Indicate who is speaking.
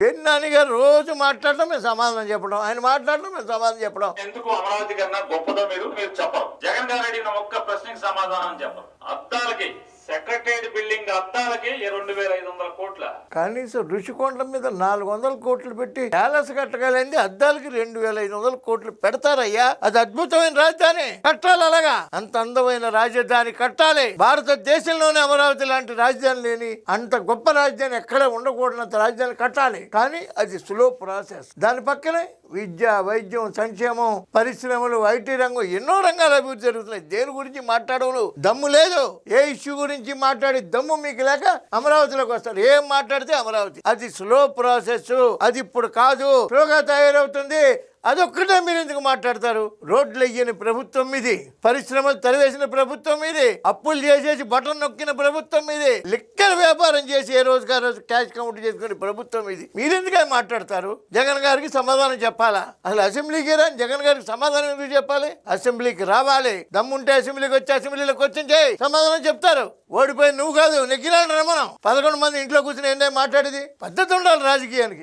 Speaker 1: పెన్నాని గారు రోజు మాట్లాడటం మేము సమాధానం చెప్పడం, ఆయన మాట్లాడటం మేము సమాధానం చెప్పడం.
Speaker 2: ఎందుకు అమరావతి కన్నా గొప్పదో మీరు చెప్పరు. జగన్ గారు అడిగిన ఒక్క ప్రశ్నకి సమాధానం చెప్పరు. అద్దాలకి సెక్రటేరియట్ బిల్డింగ్ అద్దాలకి 2,500 కోట్ల,
Speaker 1: కనీసం రుషికొండ మీద 400 కోట్లు పెట్టి ప్యాలెస్ కట్టగలింది, అద్దాలకి 2,500 కోట్లు పెడతారయ్యా. అది అద్భుతమైన రాజధాని కట్టాలి, అలాగా అంత అందమైన రాజధాని కట్టాలి. భారతదేశంలోనే అమరావతి లాంటి రాజధాని లేని అంత గొప్ప రాజధాని ఎక్కడ ఉండకూడనంత రాజధాని కట్టాలి. కానీ అది స్లో ప్రాసెస్. దాని పక్కనే విద్య, వైద్యం, సంక్షేమం, పరిశ్రమలు, ఐటీ రంగం, ఎన్నో రంగాల అభివృద్ధి జరుగుతున్నాయి. దేని గురించి మాట్లాడవులు దమ్ము లేదు. ఏ ఇష్యూ గురించి మాట్లాడి దమ్ము మీకు లేక అమరావతిలోకి వస్తారు. ఏం మాట్లాడితే అమరావతి. అది స్లో ప్రాసెస్. అది ఇప్పుడు కాదు, స్లోగా తయారవుతుంది. అదొక్కటే మీరు ఎందుకు మాట్లాడతారు? రోడ్లు వెయ్యని ప్రభుత్వం ఇది, పరిశ్రమలు తరివేసిన ప్రభుత్వం ఇది, అప్పులు చేసేసి బటన్ నొక్కిన ప్రభుత్వం ఇది, లిక్కర్ వ్యాపారం చేసి ఏ రోజుగా రోజు క్యాష్ కౌంట్ చేసుకునే ప్రభుత్వం ఇది. మీరెందుకు మాట్లాడతారు? జగన్ గారికి సమాధానం చెప్పాలా? అసలు అసెంబ్లీకి రాని జగన్ గారికి సమాధానం ఎందుకు చెప్పాలి? అసెంబ్లీకి రావాలి. దమ్ముంటే అసెంబ్లీకి వచ్చి అసెంబ్లీలో క్వశ్చన్ చేయి, సమాధానం చెప్తారు. ఓడిపోయి నువ్వు కాదు, నెగ్గినాడు రమణం. 11 మంది ఇంట్లో కూర్చుని ఏంటో మాట్లాడేది. పద్ధతి ఉండాలి రాజకీయానికి.